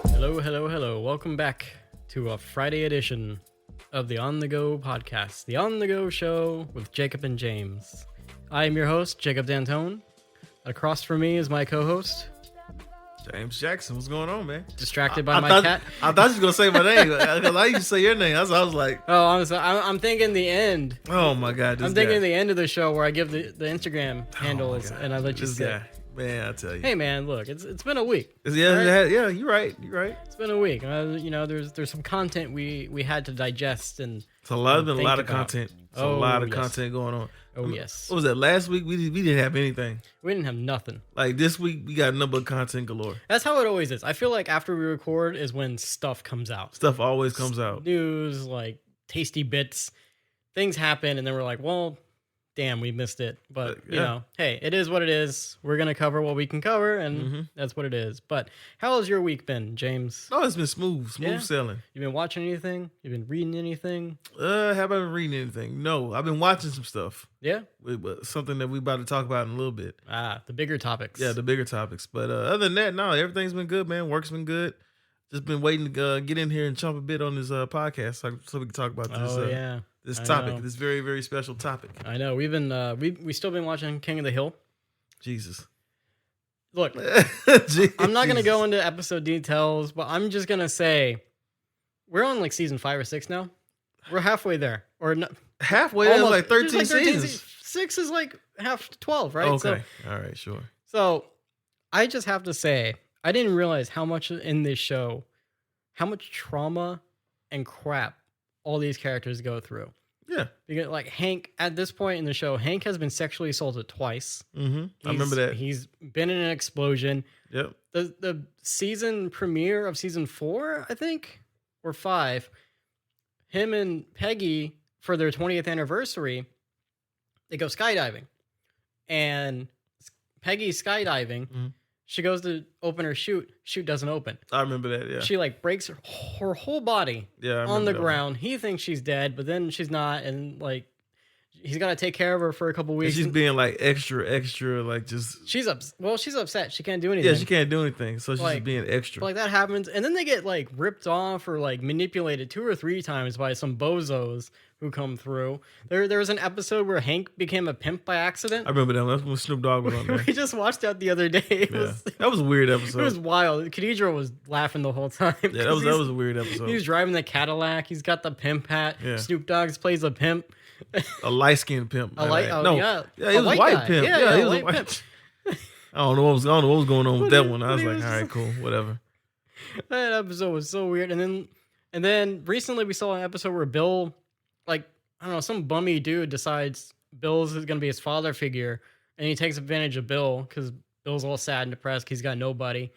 Hello, hello, hello. Welcome back to a Friday edition of the On The Go podcast, the On The Go show with Jacob and James. I am your host, Jacob D'Antone. Across from me is my co-host, James Jackson. What's going on, man? distracted by my cat. I thought you were going to say my name. Because I used to say your name. I was like... Oh, I'm thinking the end. Oh, my God. I'm thinking the end of the show where I give the Instagram handles and I let you this skip. guy. Man, I tell you. Hey, man, look, it's been a week. Yeah, you're right. You're right. It's been a week. There's some content we had to digest and It's a lot of about. content. It's a lot of content going on. Oh, yes. What was that? Last week, we didn't have anything. We didn't have nothing. Like, this week, we got a number of content galore. That's how it always is. I feel like after we record is when stuff comes out. Stuff always comes out. News, like tasty bits. Things happen, and then we're like, well, damn, we missed it. But, you know, hey, it is what it is. We're going to cover what we can cover, and that's what it is. But how has your week been, James? Oh, it's been smooth sailing. You been watching anything? You been reading anything? Have I been reading anything? No, I've been watching some stuff. Yeah? Something that we about to talk about in a little bit. The bigger topics. Yeah, the bigger topics. But other than that, no, everything's been good, man. Work's been good. Just been waiting to get in here and chomp a bit on this podcast so we can talk about this. This topic, this very, very special topic. I know. We've been we still been watching King of the Hill. Jesus. Look, I'm not going to go into episode details, but I'm just going to say we're on like season 5 or 6 now. We're halfway there. Or no, halfway? There's like 13 seasons. 6 is like half 12, right? Okay. All right, sure. So I just have to say, I didn't realize how much in this show, how much trauma and crap all these characters go through. Yeah. Because like Hank, at this point in the show, Hank has been sexually assaulted twice. I remember that. He's been in an explosion. Yep. The season premiere of season 4, I think, or 5, him and Peggy, for their 20th anniversary, they go skydiving. And Peggy's skydiving. She goes to open her chute. Chute doesn't open. I remember that, yeah. She like breaks her whole body on the ground. He thinks she's dead, but then she's not. And like, he's got to take care of her for a couple weeks. And she's being like extra, like just... She's upset. She can't do anything. Yeah, she can't do anything. So she's like, just being extra. Like that happens. And then they get like ripped off or like manipulated 2 or 3 times by some bozos who come through. There was an episode where Hank became a pimp by accident. I remember that. That's when Snoop Dogg was on there. We just watched that the other day. That was a weird episode. It was wild. Khadijah was laughing the whole time. Yeah, that was a weird episode. He was driving the Cadillac. He's got the pimp hat. Yeah. Snoop Dogg plays a pimp. A light-skinned pimp. Yeah, he was a white pimp. Yeah, he was a a white white pimp. I don't know what was going on with that one. I was like, all right, cool, whatever. That episode was so weird. And then recently we saw an episode where Bill, like, I don't know, some bummy dude decides Bill's is going to be his father figure, and he takes advantage of Bill because Bill's all sad and depressed. He's got nobody.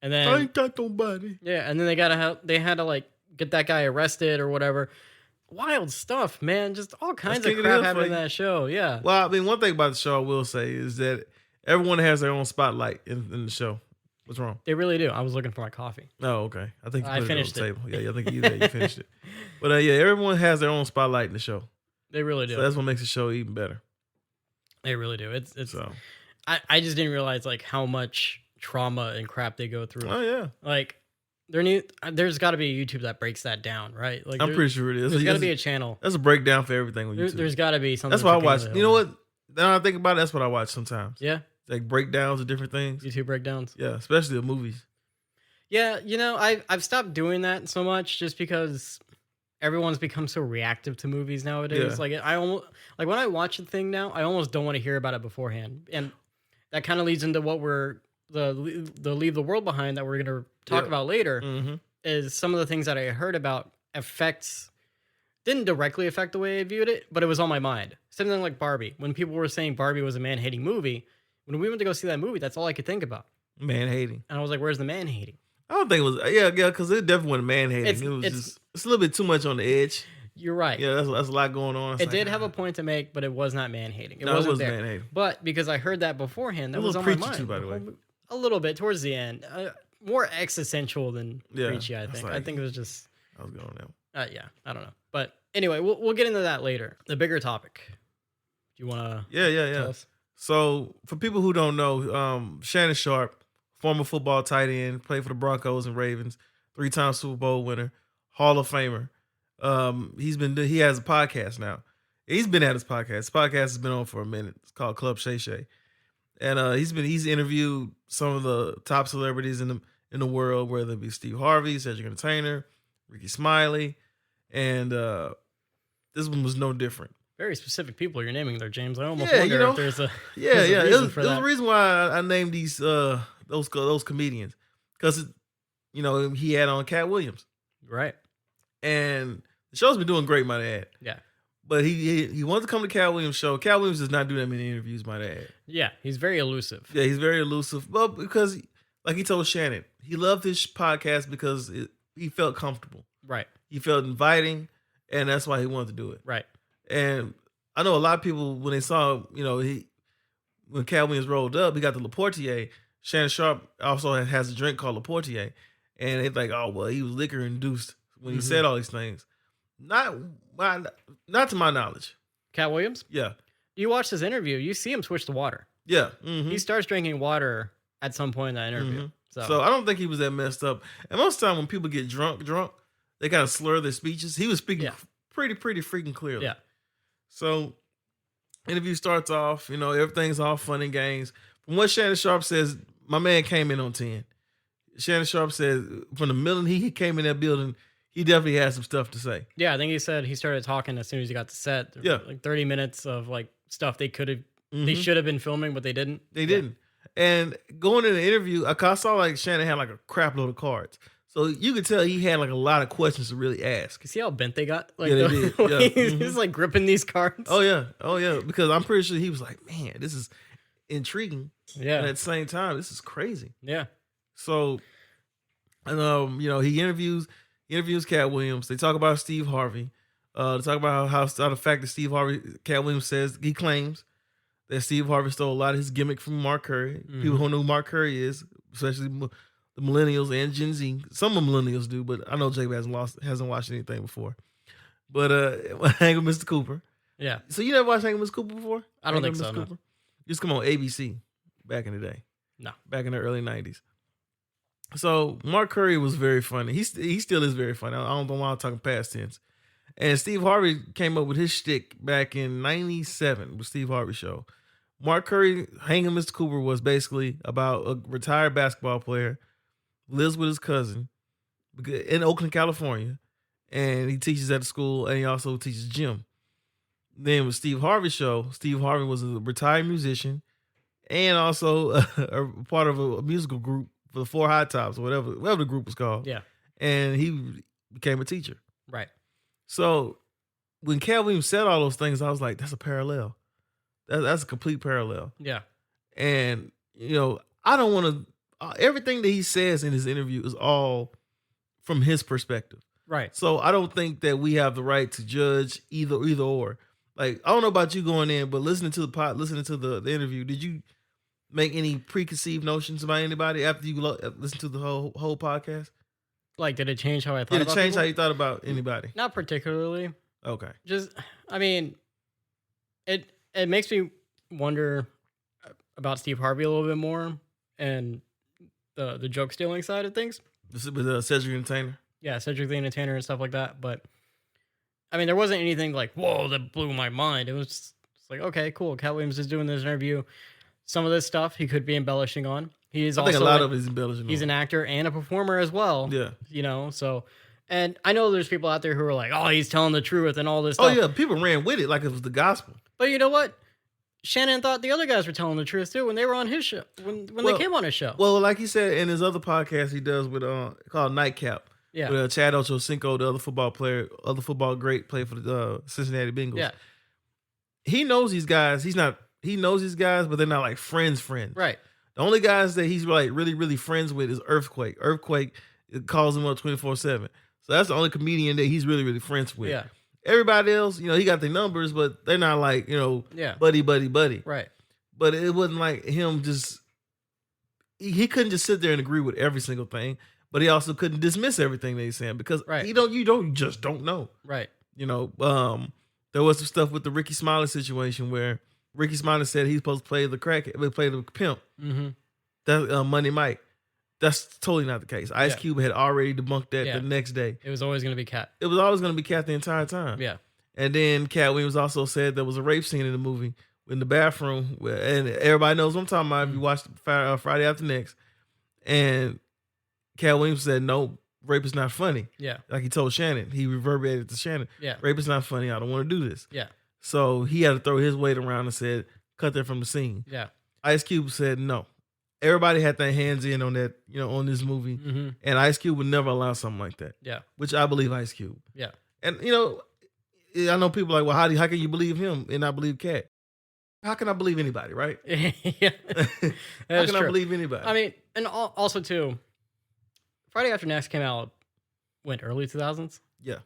And then I ain't got nobody. Yeah, and then they had to like get that guy arrested or whatever. Wild stuff, man. Just all kinds of crap happening in that show. Yeah. Well, I mean, one thing about the show I will say is that everyone has their own spotlight in the show. What's wrong? They really do. I was looking for my coffee. Oh, okay. I think you I put finished it on the table. Yeah, I think you finished it. But yeah, everyone has their own spotlight in the show. They really do. So that's what makes the show even better. They really do. It's so. I just didn't realize like how much trauma and crap they go through. Oh yeah. Like there's got to be a YouTube that breaks that down, right? Like I'm pretty sure it is. There's got to be a channel. That's a breakdown for everything on YouTube. There's got to be something. That's what I watch. You know what? Now I think about it, that's what I watch sometimes. Yeah. Like breakdowns of different things. YouTube breakdowns. Yeah, especially of movies. Yeah, you know, I've stopped doing that so much just because everyone's become so reactive to movies nowadays. Yeah. Like I almost like when I watch a thing now, I almost don't want to hear about it beforehand, and that kind of leads into what we're the Leave the World Behind that we're gonna talk about later. Is some of the things that I heard about didn't directly affect the way I viewed it, but it was on my mind. Something like Barbie. When people were saying Barbie was a man-hating movie, when we went to go see that movie, that's all I could think about. Man-hating. And I was like, where's the man-hating? I don't think it was, because it definitely wasn't man-hating. It's a little bit too much on the edge. You're right. Yeah, that's a lot going on. It did have a point to make, but it was not man-hating. It wasn't man-hating. But because I heard that beforehand, that was on my mind. Too, by the way. A little bit towards the end. More existential than preachy, I think. I think it was just... I was going there. Yeah, I don't know. But anyway, we'll get into that later. The bigger topic. Do you want to... Yeah. So for people who don't know, Shannon Sharp, former football tight end, played for the Broncos and Ravens, 3-time Super Bowl winner, Hall of Famer. He has a podcast now. He's been at his podcast. His podcast has been on for a minute. It's called Club Shay. And he's interviewed some of the top celebrities in the world, whether it be Steve Harvey, Cedric Entertainer, Ricky Smiley, and this one was no different. Very specific people you're naming there, James. I almost wonder if there's a There's a reason why I named these those comedians, because he had on Katt Williams, right? And the show's been doing great, might add. Yeah. But he wanted to come to Katt Williams' show. Katt Williams does not do that many interviews, might add. Yeah, he's very elusive. Yeah, he's very elusive. Well, because, like he told Shannon, he loved his podcast because he felt comfortable. Right. He felt inviting, and that's why he wanted to do it. Right. And I know a lot of people, when they saw, when Katt Williams rolled up, he got the LaPortier. Shannon Sharp also has a drink called LaPortier. And they're like, oh, well, he was liquor induced when he said all these things. Not to my knowledge. Katt Williams? Yeah. You watch this interview, you see him switch to water. Yeah. Mm-hmm. He starts drinking water at some point in that interview. Mm-hmm. So I don't think he was that messed up. And most of the time when people get drunk, they kind of slur their speeches. He was speaking pretty freaking clearly. Yeah. So interview starts off, everything's all fun and games. From what Shannon Sharp says, my man came in on 10. Shannon Sharp says from the minute he came in that building, he definitely had some stuff to say. Yeah, I think he said he started talking as soon as he got to set. Yeah. Like 30 minutes of like stuff they should have been filming, but they didn't. They didn't. And going in the interview, I saw like Shannon had like a crap load of cards. So you could tell he had like a lot of questions to really ask. You see how bent they got? Like, yeah, they did. Yeah. He's like gripping these cards. Oh yeah. Because I'm pretty sure he was like, man, this is intriguing. Yeah. And at the same time, this is crazy. Yeah. So, and he interviews Katt Williams. They talk about Steve Harvey. They talk about how the fact that Katt Williams claims that Steve Harvey stole a lot of his gimmick from Mark Curry. Mm-hmm. People who know who Mark Curry is, especially the millennials and Gen Z. Some of millennials do, but I know Jacob hasn't watched anything before. But Hang with Mr. Cooper. Yeah. So you never watched Hang with Mr. Cooper before? I don't think so. No. Used to come on ABC back in the day. No. Back in the early 90s. So Mark Curry was very funny. He still is very funny. I don't know why I'm talking past tense. And Steve Harvey came up with his shtick back in 97 with Steve Harvey Show. Mark Curry, Hanging Mr. Cooper, was basically about a retired basketball player, lives with his cousin in Oakland, California, and he teaches at the school, and he also teaches gym. Then with Steve Harvey Show, Steve Harvey was a retired musician and also a part of a musical group for the Four High Tops or whatever the group was called. Yeah. And he became a teacher. Right. So when Katt Williams said all those things, I was like, that's a parallel. That's a complete parallel. Yeah. And, I don't want to, everything that he says in his interview is all from his perspective. Right. So I don't think that we have the right to judge either or. Like, I don't know about you going in, but listening to the interview, did you make any preconceived notions about anybody after you listen to the whole podcast? Like, did it change how I thought about Did it change how you thought about anybody? Not particularly. Okay. Just, I mean, it makes me wonder about Steve Harvey a little bit more and the joke stealing side of things. This is with Cedric Entertainer? Yeah, Cedric the Entertainer and stuff like that. But, I mean, there wasn't anything like, whoa, that blew my mind. It was just like, okay, cool. Katt Williams is doing this interview. Some of this stuff he could be embellishing on. I think a lot of it is embellishing. He's an actor and a performer as well. Yeah. So, and I know there's people out there who are like, oh, he's telling the truth and all this stuff. Oh, yeah. People ran with it like it was the gospel. But you know what? Shannon thought the other guys were telling the truth too when they were on his show, when they came on his show. Well, like he said in his other podcast he does with called Nightcap. Yeah. With Chad Ochocinco, the other football great, played for the Cincinnati Bengals. Yeah. He knows these guys. He knows these guys, but they're not like friends. Right. The only guys that he's like really, really friends with is Earthquake. Earthquake calls him up 24/7. So that's the only comedian that he's really, really friends with. Yeah. Everybody else, he got their numbers, but they're not like, buddy. Right. But it wasn't like him just, he couldn't just sit there and agree with every single thing, but he also couldn't dismiss everything that he's saying because you just don't know. Right. There was some stuff with the Ricky Smiley situation where Ricky Smiley said he's supposed to play the pimp. Mm-hmm. That's Money Mike. That's totally not the case. Ice Cube had already debunked that the next day. It was always going to be Katt. It was always going to be Katt the entire time. Yeah. And then Katt Williams also said there was a rape scene in the movie in the bathroom, and everybody knows what I'm talking about if you watched Friday After Next. And Katt Williams said, no, rape is not funny. Yeah. Like he told Shannon. He reverberated to Shannon. Yeah. Rape is not funny. I don't want to do this. Yeah. So he had to throw his weight around and said, cut that from the scene. Yeah. Ice Cube said no. Everybody had their hands in on that, on this movie. Mm-hmm. And Ice Cube would never allow something like that. Yeah. Which I believe Ice Cube. Yeah. And, I know people are like, well, how can you believe him and not believe Katt? How can I believe anybody, right? Yeah. How can I believe anybody? I mean, and also, too, Friday After Next came out, when, early 2000s? Yeah.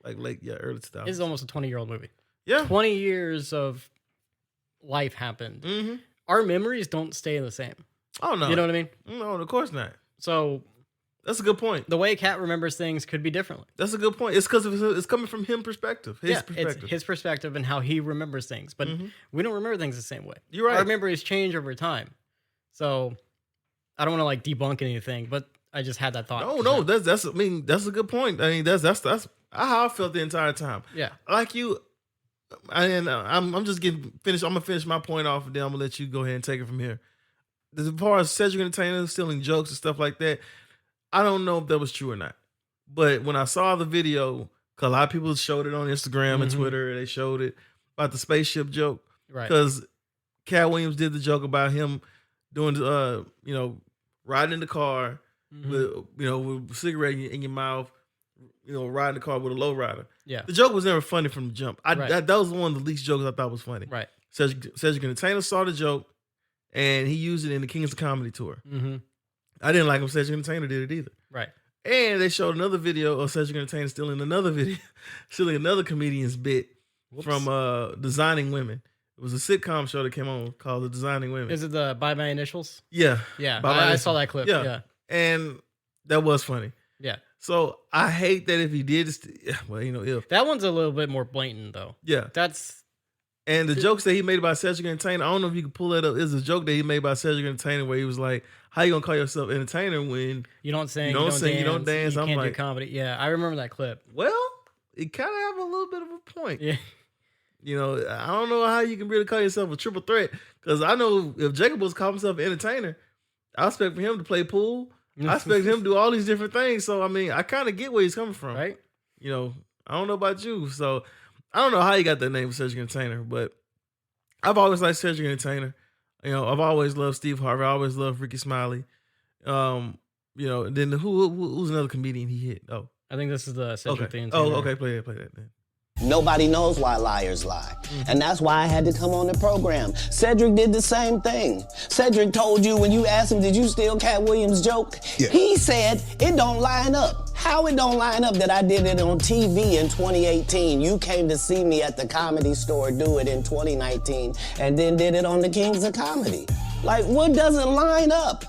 Like late, early 2000s. This is almost a 20-year-old movie. Yeah. 20 years of life happened. Mm-hmm. Our memories don't stay the same. Oh, no. You know what I mean? No, of course not. So that's a good point. The way Katt remembers things could be differently. That's a good point. It's because it's coming from his perspective. It's his perspective and how he remembers things. But we don't remember things the same way. You're right. Our memories change over time. So I don't want to debunk anything, but I just had that thought. No, that's a good point. I mean, that's how I felt the entire time. Yeah. Like you, and I'm just getting finished. I'm gonna finish my point off, and then I'm gonna let you go ahead and take it from here. As far as Cedric Entertainer stealing jokes and stuff like that, I don't know if that was true or not. But when I saw the video, because a lot of people showed it on Instagram and Twitter, they showed it about the spaceship joke. Right. Because Katt Williams did the joke about him doing, riding in the car with a cigarette in your mouth, riding the car with a lowrider. Yeah. The joke was never funny from the jump. Right. That was one of the least jokes I thought was funny. Right. Cedric Entertainer saw the joke, and he used it in the Kings of Comedy tour. Mm-hmm. I didn't like him. Cedric Entertainer did it either. Right. And they showed another video of Cedric Entertainer stealing another video, stealing another comedian's bit from Designing Women. It was a sitcom show that came on called The Designing Women. Is it the By My Initials? Yeah. Yeah. I saw that clip. Yeah. And that was funny. Yeah. So I hate that if he did, if. That one's a little bit more blatant, though. Yeah. And the jokes that he made about Cedric Entertainer, I don't know if you can pull that up. It's a joke that he made about Cedric Entertainer where he was like, how you gonna call yourself entertainer when you don't sing, you don't dance, you can't do comedy. Yeah, I remember that clip. Well, it kind of have a little bit of a point. Yeah. I don't know how you can really call yourself a triple threat, because I know if Jacob was calling himself an entertainer, I expect for him to play pool. I expect him to do all these different things. So, I mean, I kind of get where he's coming from. Right. I don't know about you. So, I don't know how you got that name for Cedric Entertainer, but I've always liked Cedric Entertainer. I've always loved Steve Harvey. I always loved Ricky Smiley. And then who's another comedian he hit? Oh, I think this is the Cedric the Entertainer. Oh, okay. Play that then. Nobody knows why liars lie. And that's why I had to come on the program. Cedric did the same thing. Cedric told you when you asked him, did you steal Katt Williams' joke? Yeah. He said, it don't line up. How it don't line up that I did it on TV in 2018? You came to see me at the Comedy Store do it in 2019 and then did it on the Kings of Comedy. Like, what doesn't line up?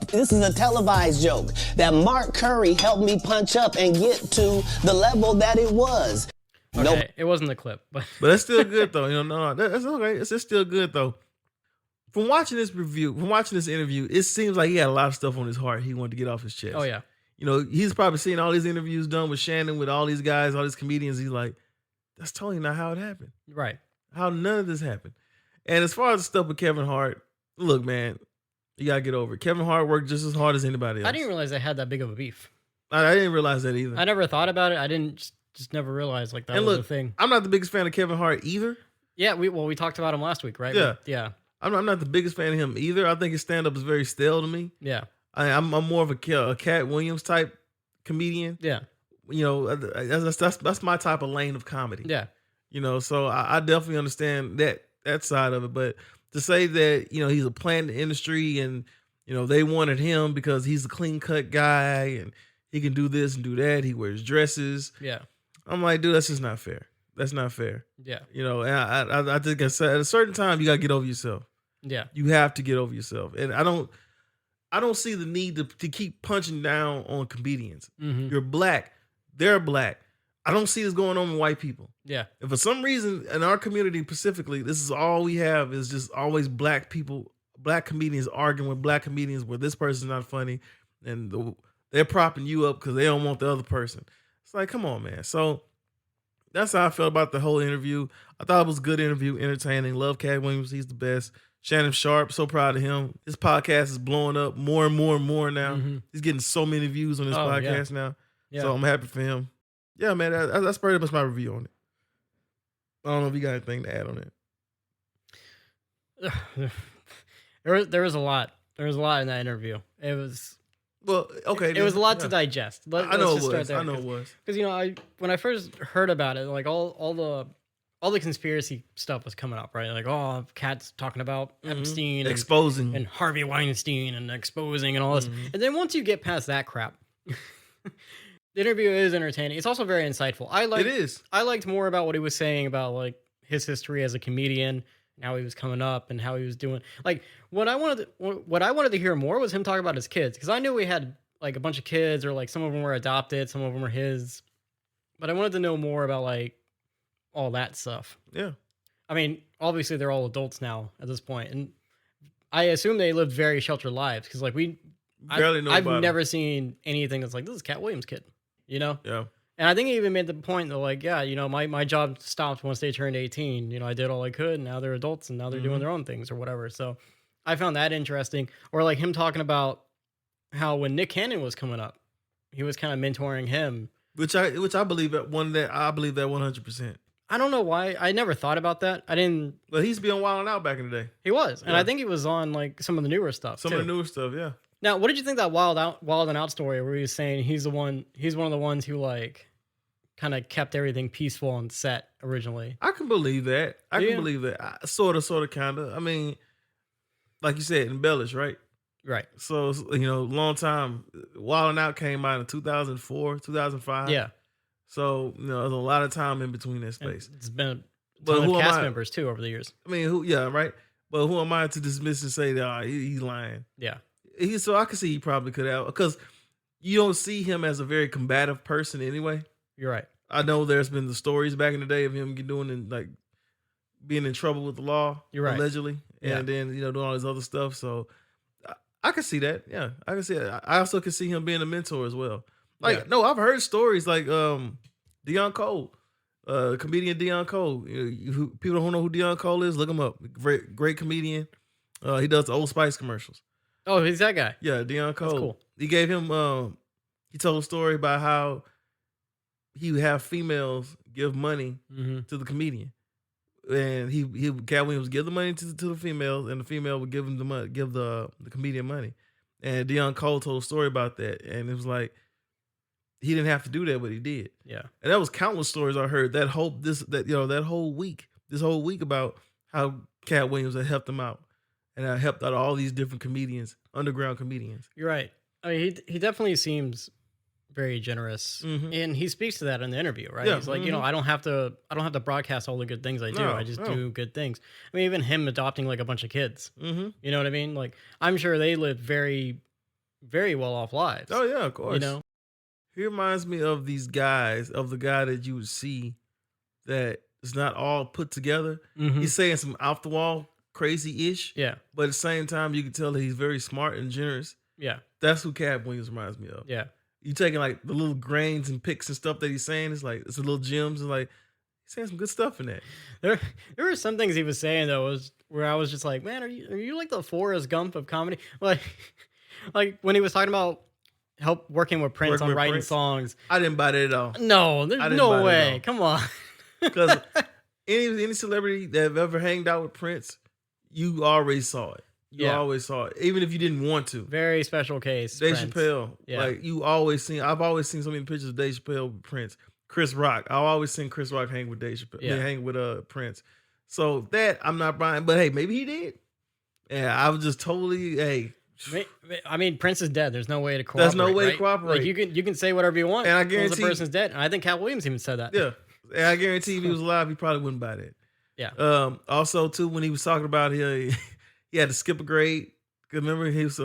This is a televised joke that Mark Curry helped me punch up and get to the level that it was. Okay, it wasn't the clip, but that's still good though. No, that's okay. It's still good though. From watching this interview, it seems like he had a lot of stuff on his heart he wanted to get off his chest. Oh yeah. He's probably seen all these interviews done with Shannon, with all these guys, all these comedians. He's like, that's totally not how it happened. Right. How none of this happened. And as far as the stuff with Kevin Hart, look, man, you gotta get over it. Kevin Hart worked just as hard as anybody else. I didn't realize they had that big of a beef. I didn't realize that either. I never thought about it. I didn't just never realized that was a thing. I'm not the biggest fan of Kevin Hart either. Yeah, we talked about him last week, right? Yeah. Yeah. I'm not the biggest fan of him either. I think his stand-up is very stale to me. Yeah. I'm more of a Katt Williams type comedian. Yeah. That's my type of lane of comedy. Yeah. So I definitely understand that side of it. But to say that, he's a plant in the industry and, they wanted him because he's a clean-cut guy and he can do this and do that. He wears dresses. Yeah. I'm like, dude, that's just not fair. That's not fair. Yeah. And I think at a certain time, you got to get over yourself. Yeah. You have to get over yourself. And I don't see the need to keep punching down on comedians. Mm-hmm. You're black. They're black. I don't see this going on with white people. Yeah. And for some reason, in our community specifically, this is all we have is just always black people, black comedians arguing with black comedians where this person's not funny and they're propping you up because they don't want the other person. It's like, come on, man. So that's how I felt about the whole interview. I thought it was a good interview, entertaining. Love Katt Williams. He's the best. Shannon Sharp, so proud of him. His podcast is blowing up more and more and more now. Mm-hmm. He's getting so many views on his podcast now. Yeah. So I'm happy for him. Yeah, man, that's pretty much my review on it. I don't know if you got anything to add on it. There was a lot. There was a lot in that interview. It was okay. It was a lot to digest. I know it was. I know it was. Because when I first heard about it, like all the conspiracy stuff was coming up, right? Like, oh, Katt's talking about Epstein, and, exposing, and Harvey Weinstein, and exposing, and all this. And then once you get past that crap, the interview is entertaining. It's also very insightful. It is. I liked more about what he was saying about like his history as a comedian, and how he was coming up, and how he was doing. Like what I wanted to hear more was him talk about his kids, because I knew he had like a bunch of kids, or like some of them were adopted, some of them were his. But I wanted to know more about like all that stuff. Yeah. I mean, obviously they're all adults now at this point, and I assume they lived very sheltered lives, because like I've never seen anything that's like, this is Katt Williams' kid, you know? Yeah. And I think he even made the point that like, yeah, my job stopped once they turned 18. I did all I could, and now they're adults, and now they're doing their own things or whatever. So I found that interesting. Or like him talking about how when Nick Cannon was coming up, he was kind of mentoring him. Which I believe that 100%. I don't know why. I never thought about that. I didn't. But he's been wilding out back in the day. He was. And I think he was on like some of the newer stuff. Some of the newer stuff, yeah. Now, what did you think that Wild and Out story where he was saying he's one of the ones who like kind of kept everything peaceful on set originally? I can believe that. I can believe that. Sort of, kind of. I mean, like you said, embellish, right? Right. So, long time. Wild and Out came out in 2004, 2005. Yeah. So, there's a lot of time in between that space. It's been a ton of cast members too over the years. I mean, right? But who am I to dismiss and say that he's lying? Yeah. So I can see he probably could have, because you don't see him as a very combative person anyway. You're right. I know there's been the stories back in the day of him doing and like being in trouble with the law, you're right, allegedly, and then doing all this other stuff. So I can see that. Yeah, I can see it. I also can see him being a mentor as well. Like, no, I've heard stories like Deion Cole, comedian Deion Cole. People who know who Deion Cole is, look him up. Great comedian. He does the Old Spice commercials. Oh, he's that guy. Yeah, Deion Cole. That's cool. He gave him. He told a story about how he would have females give money to the comedian, and Katt Williams would give the money to the females, and the female would give him the money, give the comedian money. And Deion Cole told a story about that, and it was like he didn't have to do that, but he did. Yeah, and that was countless stories I heard that whole week about how Katt Williams had helped him out. And I helped out all these different comedians, underground comedians. You're right. I mean, he definitely seems very generous, and he speaks to that in the interview, right? Yeah. He's like, I don't have to broadcast all the good things I do. I just do good things. I mean, even him adopting like a bunch of kids. You know what I mean? Like, I'm sure they lived very, very well off lives. Oh yeah, of course. He reminds me of these guys, of the guy that you would see that is not all put together. He's saying some off the wall crazy-ish. Yeah. But at the same time, you can tell that he's very smart and generous. Yeah. That's who Katt Williams reminds me of. Yeah. You taking like the little grains and picks and stuff that he's saying, it's like, it's the little gems, and like, he's saying some good stuff in that. There were some things he was saying, though, where I was just like, man, are you like the Forrest Gump of comedy? Like when he was talking about working with Prince on writing songs. I didn't buy that at all. No, there's no way. Come on. Because any celebrity that have ever hanged out with Prince, you always saw it. You always saw it, even if you didn't want to. Very special case. Dave Chappelle, like I've always seen so many pictures of Dave Chappelle with Prince. Chris Rock, I've always seen Chris Rock hang with Dave Chappelle, hang with Prince. So that I'm not buying, but hey, maybe he did. And I was just totally I mean, Prince is dead. There's no way to cooperate. There's no way to cooperate. Like you can say whatever you want, and I guarantee the person's dead. And I think Katt Williams even said that. Yeah, and I guarantee if he was alive, he probably wouldn't buy that. Yeah. Also, too, when he was talking about he had to skip a grade. Remember, he was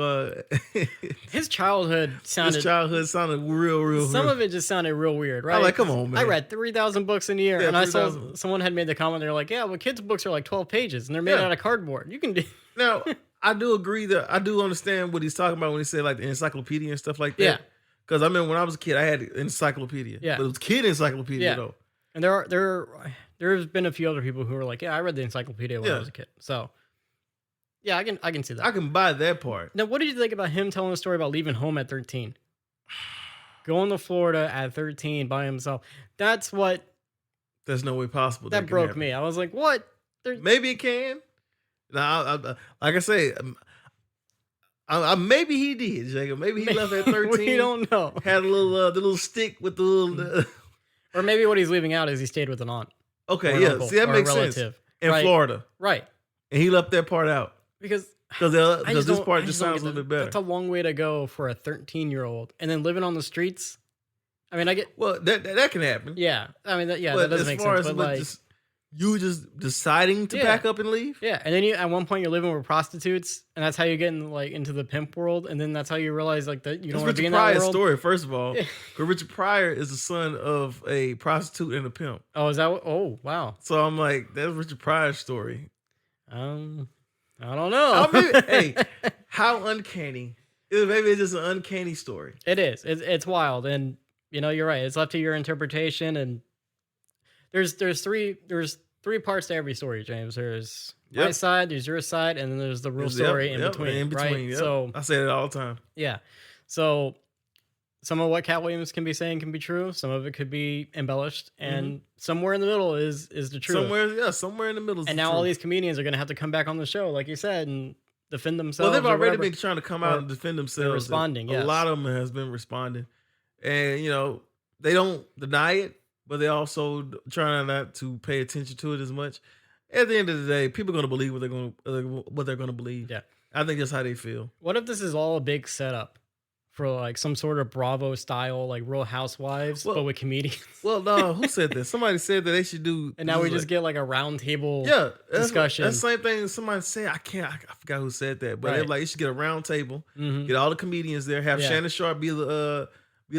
his childhood sounded real. Some of it just sounded real weird, right? I'm like, come on, man. I read 3,000 books in a year, and I saw someone had made the comment. They're like, yeah, well, kids' books are like 12 pages, and they're made out of cardboard. You can do now. I do agree that I do understand what he's talking about when he said like the encyclopedia and stuff like that. Yeah. Because I remember when I was a kid, I had an encyclopedia. Yeah. But it was kid encyclopedia though. And there's been a few other people who were like, yeah, I read the encyclopedia when I was a kid. So yeah, I can see that. I can buy that part. Now, what did you think about him telling the story about leaving home at 13? Going to Florida at 13 by himself. That's no way possible. That broke me. I was like, what? Maybe it can. Now, like I say, maybe he did, Jacob. Maybe he left at 13. We don't know. Had a little, the little stick with the little. Or maybe what he's leaving out is he stayed with an aunt. Okay, yeah. See, that makes sense. In Florida. Right. And he left that part out. Because this part just sounds a little bit better. That's a long way to go for a 13-year-old. And then living on the streets. I mean, I get... Well, that can happen. Yeah. I mean, that doesn't make sense. But like... You just deciding to pack up and leave? Yeah. And then at one point you're living with prostitutes, and that's how you get into the pimp world, and then that's how you realize like that you don't want to be in that world. Story, first of all. Richard Pryor is the son of a prostitute and a pimp. Oh, is that oh wow. So I'm like, that's Richard Pryor's story. I don't know. Hey, how uncanny. Maybe it's just an uncanny story. It is. It's wild. And you're right. It's left to your interpretation, and there's three parts to every story, James. There's my side, there's your side, and then there's the real story in between. Right? Yep. So I say that all the time. Yeah. So some of what Katt Williams can be saying can be true. Some of it could be embellished, and somewhere in the middle is the truth. Somewhere in the middle. And now all these comedians are going to have to come back on the show, like you said, and defend themselves. Well, they've already been trying to come out and defend themselves. They're responding. A lot of them has been responding, and they don't deny it. But they also trying not to pay attention to it as much. At the end of the day, people are going to believe what they're going to believe. Yeah, I think that's how they feel. What if this is all a big setup for like some sort of Bravo style, like Real Housewives, but with comedians? Well, no, who said that? Somebody said that they should do. And now we just get like a round table discussion. That's the same thing somebody said. I forgot who said that, but they're like, you should get a round table, get all the comedians there, have Shannon Sharp be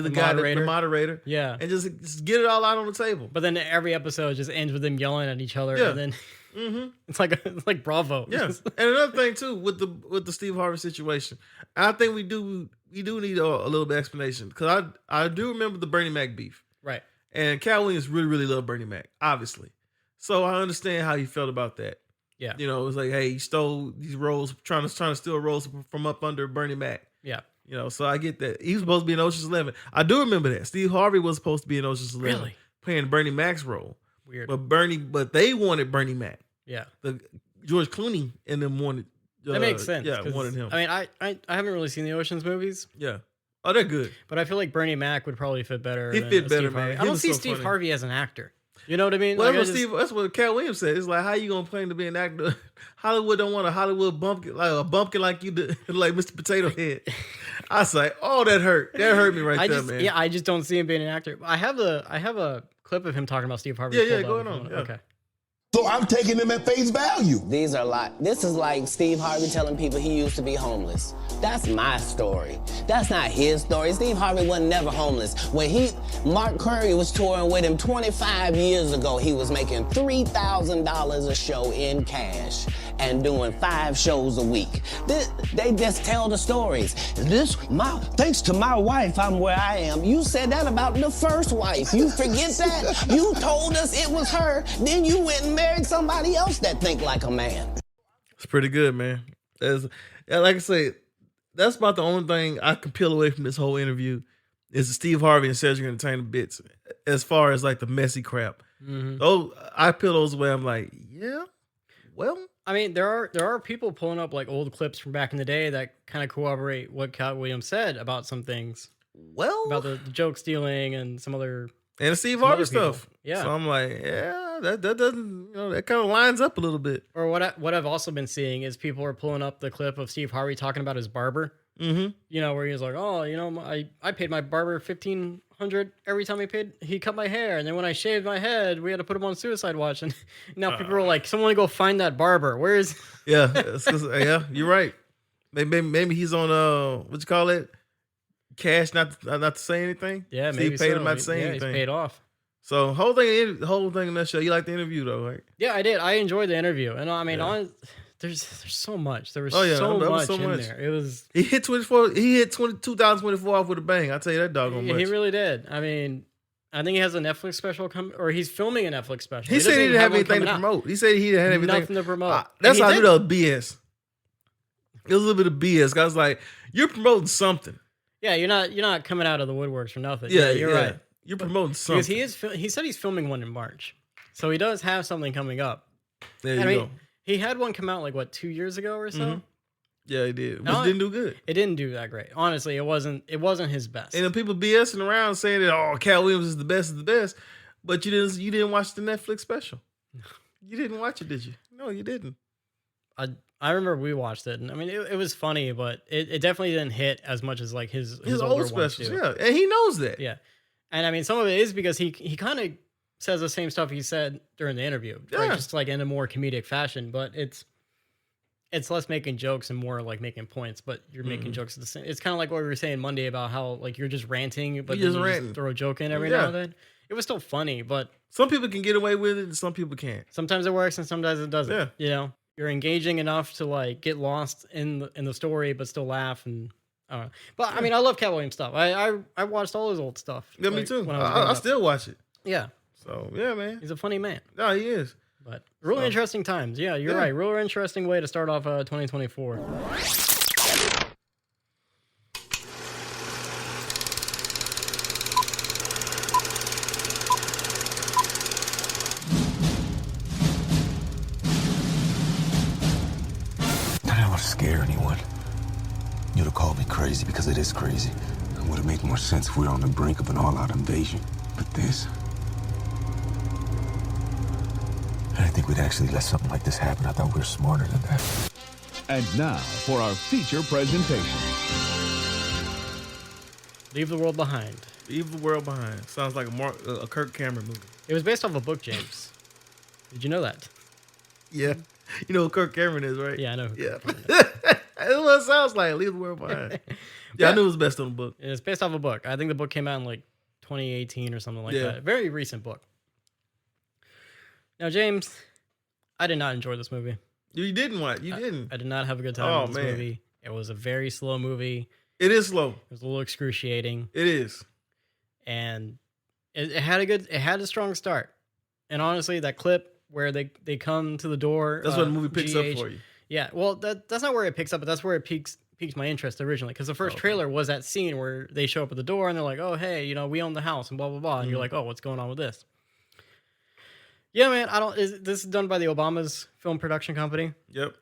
the guy, the moderator. Yeah. And just get it all out on the table. But then every episode just ends with them yelling at each other. Yeah. And then it's like Bravo. Yeah. And another thing too, with the Steve Harvey situation, I think we do need a little bit of explanation. Because I do remember the Bernie Mac beef. Right. And Katt Williams really, really loved Bernie Mac, obviously. So I understand how he felt about that. Yeah. It was like, hey, he stole these roles, trying to steal roles from up under Bernie Mac. Yeah. So I get that. He was supposed to be in Ocean's 11. I do remember that. Steve Harvey was supposed to be in Ocean's 11. Really? Playing Bernie Mac's role. Weird. But they wanted Bernie Mac. Yeah. The George Clooney and them wanted. That makes sense. Yeah, wanted him. I mean, I haven't really seen the Ocean's movies. Yeah. Oh, they're good. But I feel like Bernie Mac would probably fit better. He fit better, Steve man. I don't see Steve Harvey as an actor. You know what I mean? Well, that's what Katt Williams said. It's like, how you gonna claim to be an actor? Hollywood don't want a Hollywood bumpkin like you did, like Mr. Potato Head. I was like, oh, that hurt. That hurt me man. Yeah, I just don't see him being an actor. I have a clip of him talking about Steve Harvey. Yeah, going on. Yeah. Okay. So I'm taking them at face value. These are this is like Steve Harvey telling people he used to be homeless. That's my story. That's not his story. Steve Harvey wasn't never homeless. When Mark Curry was touring with him 25 years ago, he was making $3,000 a show in cash and doing 5 shows a week. They just tell the stories. Thanks to my wife, I'm where I am. You said that about the first wife. You forget that? You told us it was her. Then you went and married somebody else that think like a man. It's pretty good, man. Like I say, that's about the only thing I can peel away from this whole interview is the Steve Harvey and Cedric Entertainment bits as far as like the messy crap. I peel those away. I'm like, yeah, well. I mean, there are people pulling up like old clips from back in the day that kind of corroborate what Katt Williams said about some things. Well, about the joke stealing and some other and the Steve Harvey stuff. Yeah, so I'm like, yeah, that doesn't that kind of lines up a little bit. Or what I've also been seeing is people are pulling up the clip of Steve Harvey talking about his barber. Where he's like, oh, I paid my barber $1,500 every time he cut my hair, and then when I shaved my head, we had to put him on suicide watch. And now people are like, someone go find that barber. Where is? Yeah, you're right. Maybe he's on what you call it, cash, not to say anything. Yeah, Steve maybe paid him not to say anything. He's paid off. So whole thing in that show. You like the interview though, right? Yeah, I did. I enjoyed the interview, and I mean, there's so much. There was Oh, yeah, so there was much so in much. there. It was. He hit 24. He hit 2024 off with a bang. I tell you that doggone much. He really did. I mean, I think he has a Netflix special or he's filming a Netflix special. He said he doesn't didn't have one anything to coming out. promote. He said he didn't have anything. Nothing to promote. That's And how I he knew did. that was BS. It was a little bit of BS. I was like, you're promoting something. Yeah, you're not coming out of the woodworks for nothing. Yeah, you're right. You're promoting something. Because he said he's filming one in March, so he does have something coming up. There you go. He had one come out like 2 years ago or so. Mm-hmm. Yeah, he did. Which No, didn't do good. It didn't do that great. Honestly, it wasn't his best. And then people BSing around saying that Katt Williams is the best, but you didn't watch the Netflix special. You didn't watch it, did you? No, you didn't. I remember we watched it, and I mean it was funny, but it definitely didn't hit as much as like his old specials. Yeah, and he knows that. Yeah, and I mean some of it is because he kind of says the same stuff he said during the interview, right? Yeah. Just like in a more comedic fashion, but it's less making jokes and more like making points. But you're making jokes at the same. It's kind of like what we were saying Monday about how like you're just ranting, but then you just throw a joke in every now and then. It was still funny, but some people can get away with it, and some people can't. Sometimes it works, and sometimes it doesn't. Yeah. You know, you're engaging enough to like get lost in the story, but still laugh. And I don't know. But I mean, I love Katt Williams stuff. I watched all his old stuff. Yeah, me too. I still watch it. Yeah. So yeah, man, he's a funny man. No, he is. But really interesting times. Yeah, you're right. Real interesting way to start off 2024. I didn't want to scare anyone. You'd have called me crazy because it is crazy. It would have made more sense if we were on the brink of an all-out invasion. But this... I didn't think we'd actually let something like this happen. I thought we were smarter than that. And now for our feature presentation. Leave the World Behind. Leave the World Behind. Sounds like a Kirk Cameron movie. It was based off a book, James. Did you know that? Yeah. You know who Kirk Cameron is, right? Yeah, I know. Yeah. That's what it sounds like. Leave the World Behind. Yeah, I knew it was best on the book. It's based off a book. I think the book came out in like 2018 or something like Yeah. that. Very recent book. Now, James, I did not enjoy this movie. You didn't watch. You didn't. I did not have a good time with this man. movie. It was a very slow movie. It is slow. It was a little excruciating, It is. and it had a strong start. And honestly, that clip where they come to the door. That's what the movie picks up GH for you. Yeah, well, that's not where it picks up, but that's where it piques my interest originally. Because the first trailer was that scene where they show up at the door and they're like, "Oh, hey, we own the house," and blah blah blah, and you're like, "Oh, what's going on with this?" Yeah, man, this is done by the Obama's film production company. Yep.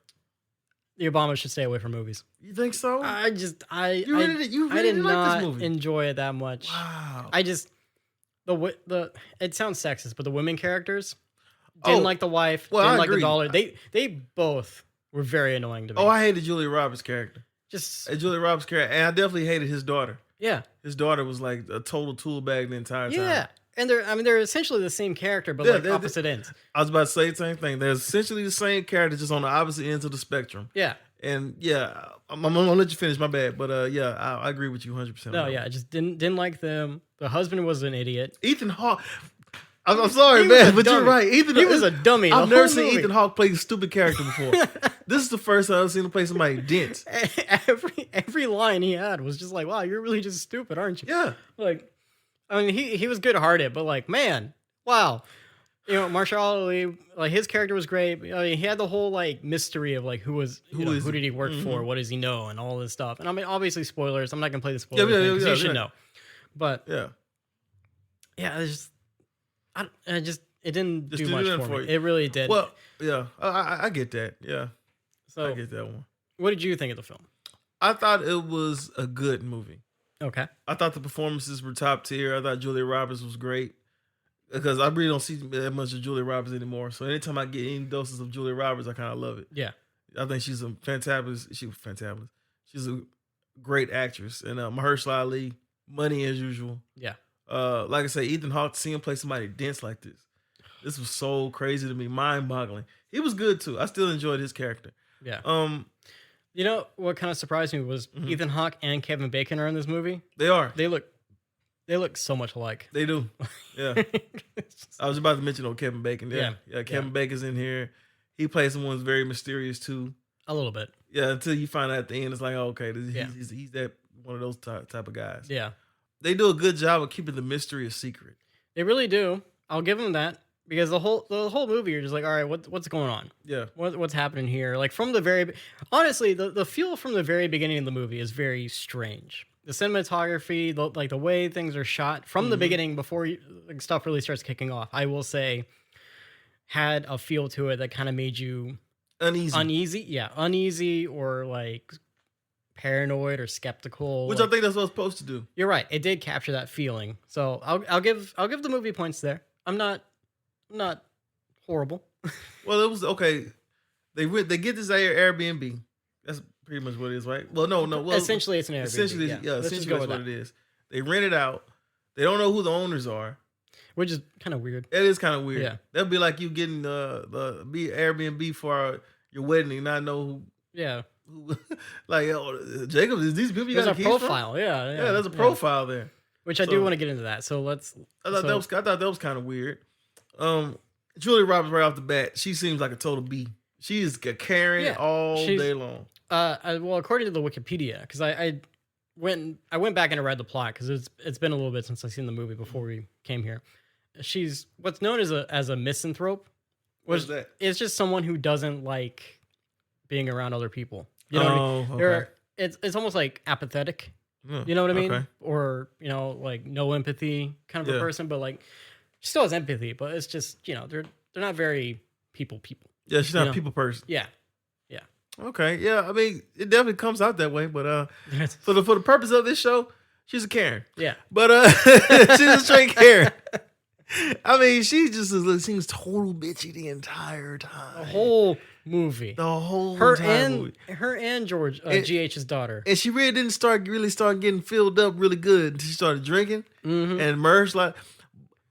The Obamas should stay away from movies. You think so? I really did didn't like not this movie? enjoy it that much. Wow. I just it sounds sexist, but the women characters didn't like the wife, well, didn't I like the agree. dollar. They both were very annoying to me. Oh, I hated Julia Roberts' character. just Julia Roberts' character, and I definitely hated his daughter. yeah, His daughter was like a total tool bag the entire time. yeah. And they're essentially the same character, but Yeah, like they're- opposite ends. I was about to say the same thing. They're essentially the same character, just on the opposite ends of the spectrum. Yeah. And yeah, I'm gonna let you finish. My bad, but yeah, I agree with you 100%. No, yeah, I just didn't like them. The husband was an idiot. Ethan Hawke. I'm sorry, He was man, a but you're dummy. right. He was a dummy the I've never whole seen movie. Ethan Hawke play a stupid character before. This is the first time I've seen him play somebody dense. Every line he had was just like, "Wow, you're really just stupid, aren't you?" Yeah. Like, I mean, he was good hearted, but like, man, wow. Marshall Ali, like his character was great. I mean, he had the whole like mystery of like who is did he work for, what does he know, and all this stuff. And I mean, obviously spoilers. I'm not gonna play the spoilers because you should know. But Yeah. it's just it didn't Just do didn't much do for nothing for me. you. It really did. Well, yeah, I get that. Yeah, so I get that one. what did you think of the film? I thought it was a good movie. Okay. I thought the performances were top tier. I thought Julia Roberts was great because I really don't see that much of Julia Roberts anymore. So anytime I get any doses of Julia Roberts, I kind of love it. Yeah. I think she's a fantabulous. She's a great actress. And Mahershala Ali, money as usual. Yeah. Like I say, Ethan Hawke, seeing him play somebody dense like this was so crazy to me, mind-boggling. He was good too. I still enjoyed his character. Yeah. You know what kind of surprised me was Ethan Hawke and Kevin Bacon are in this movie. They are. They look so much alike. They do. Yeah. I was about to mention Kevin Bacon. Yeah. Kevin Bacon's in here. he plays someone who's very mysterious too. A little bit. Yeah, until you find out at the end, it's like, oh, okay, Yeah. he's that one of those type of guys. Yeah. They do a good job of keeping the mystery a secret. They really do. I'll give them that because the whole movie, you're just like, all right, what's going on? Yeah. What's happening here? Like from the honestly, the feel from the very beginning of the movie is very strange. The cinematography, the way things are shot from the beginning before stuff really starts kicking off, I will say, had a feel to it that kind of made you uneasy. Yeah, uneasy or like paranoid or skeptical. Which I think that's what it's supposed to do. You're right. It did capture that feeling. So I'll give the movie points there. I'm not horrible. Well, it was okay. They get this Airbnb. That's pretty much what it is, right? Well, no. Well, essentially, it's an Airbnb. Essentially, yeah. essentially that's what it is. They rent it out. They don't know who the owners are, which is kind of weird. It is kind of weird. Yeah, that'd be like you getting the Airbnb for your wedding and not know who. Yeah. Like, Jacob, is these people you got a profile? Yeah, there's a profile there. Which I do want to get into that. So let's. I thought that was kind of weird. Julia Roberts right off the bat, she seems like a total B. She is Karen all day long. Well, according to the Wikipedia, because I went back and I read the plot because it's been a little bit since I've seen the movie before we came here. She's what's known as a misanthrope. What is that? It's just someone who doesn't like being around other people. You know what I mean? Okay. It's almost like apathetic. You know what I mean? Okay. Or, like no empathy kind of a person, but like she still has empathy, but it's just, they're not very people. Yeah, she's not a people person. Yeah. Okay. Yeah, I mean, it definitely comes out that way, but for the purpose of this show, she's a Karen. Yeah. But she's a straight Karen. I mean, she just seems total bitchy the entire time. The whole movie. Her and George, GH's daughter. And she really didn't start getting filled up really good until she started drinking. Mm-hmm. And merged like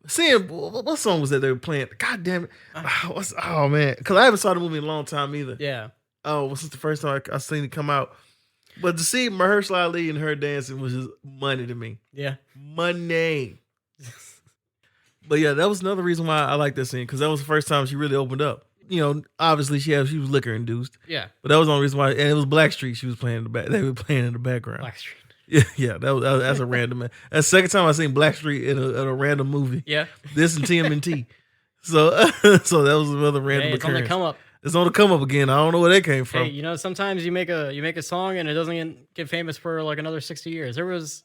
seeing what song was that they were playing? God damn it! Oh man, because I haven't saw the movie in a long time either. Yeah. Oh, this is the first time I seen it come out. But to see Mahershala Ali and her dancing was just money to me. Yeah, money. But yeah, that was another reason why I like that scene because that was the first time she really opened up. Obviously she was liquor induced. Yeah, but that was the only reason why. And it was Blackstreet. She was playing in the back. They were playing in the background. Blackstreet. Yeah. That's a random. That's the second time I seen Blackstreet in a random movie. Yeah, this and TMNT. So that was another random. It's on the come up. It's on the come up again. I don't know where that came from. Hey, sometimes you make a song and it doesn't get famous for like another 60 years. There was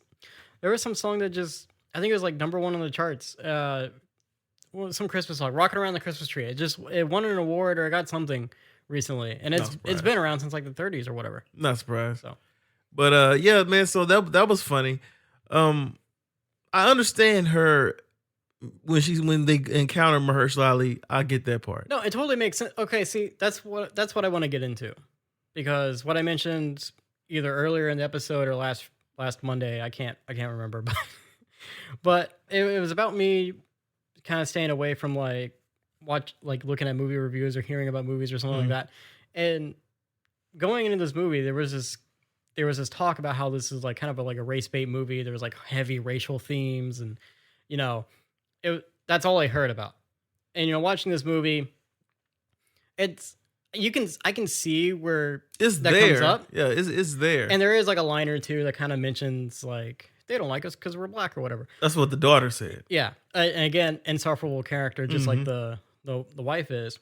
some song that just I think it was like number one on the charts. Some Christmas song, "Rocking Around the Christmas Tree." It won an award or it got something recently, and it's been around since like the 30s or whatever. Not surprised. So, but yeah, man. So that was funny. I understand her when they encounter Mahershala Ali. I get that part. No, it totally makes sense. Okay, see, that's what I want to get into, because what I mentioned either earlier in the episode or last Monday, I can't remember, but it was about me kind of staying away from looking at movie reviews or hearing about movies or something like that. And going into this movie, there was this talk about how this is like kind of a race bait movie. There was like heavy racial themes, and that's all I heard about. And watching this movie, I can see where it's that there. comes up. Yeah, it's there. And there is like a line or two that kind of mentions like they don't like us because we're black or whatever. That's what the daughter said. Yeah, and again, insufferable character, just like the wife is.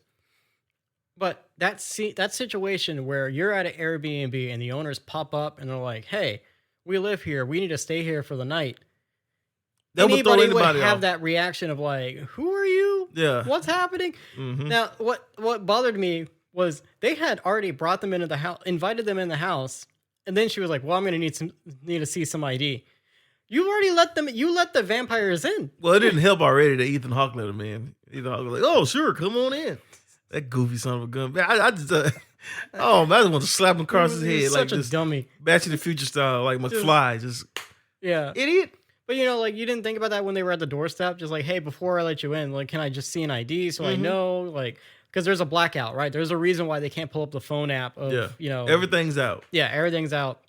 But that situation where you're at an Airbnb and the owners pop up and they're like, "Hey, we live here. We need to stay here for the night." Anybody would have that reaction of like, "Who are you? Yeah, what's happening?" Mm-hmm. Now, what bothered me was they had already brought them into the house, invited them in the house, and then she was like, "Well, I'm going to need to see some ID." You already let the vampires in. Well, it didn't help already that Ethan Hawke let him in. Ethan Hawke was like, "Oh, sure, come on in." That goofy son of a gun. Man, I just, I just want to slap him across his head like this dummy. Back to the Future style, like McFly. Just idiot. But you didn't think about that when they were at the doorstep. Just like, hey, before I let you in, like, can I just see an ID so I know, like, because there's a blackout, right? There's a reason why they can't pull up the phone app of, everything's out. Yeah, everything's out.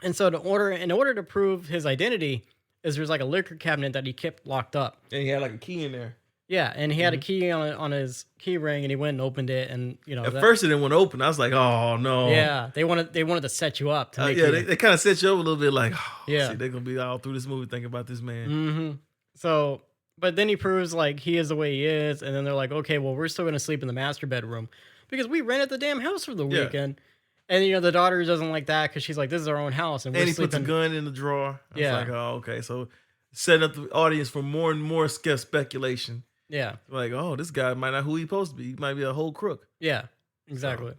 And so in order to prove his identity, there's like a liquor cabinet that he kept locked up. And he had like a key in there. Yeah, and he had a key on his key ring, and he went and opened it, and At first it didn't want to open. I was like, oh no. Yeah, they wanted to set you up to make they kind of set you up a little bit, like, Yeah. see, they're gonna be all through this movie thinking about this man. Mm-hmm. So, but then he proves like he is the way he is, and then they're like, okay, well, we're still gonna sleep in the master bedroom because we rented the damn house for the weekend. And the daughter doesn't like that because she's like, this is our own house, and he sleeping. puts a gun in the drawer. I Yeah. was like, oh, okay, so setting up the audience for more and more speculation. Yeah. Like, oh, this guy might not who he's supposed to be. He might be a whole crook. Yeah, exactly.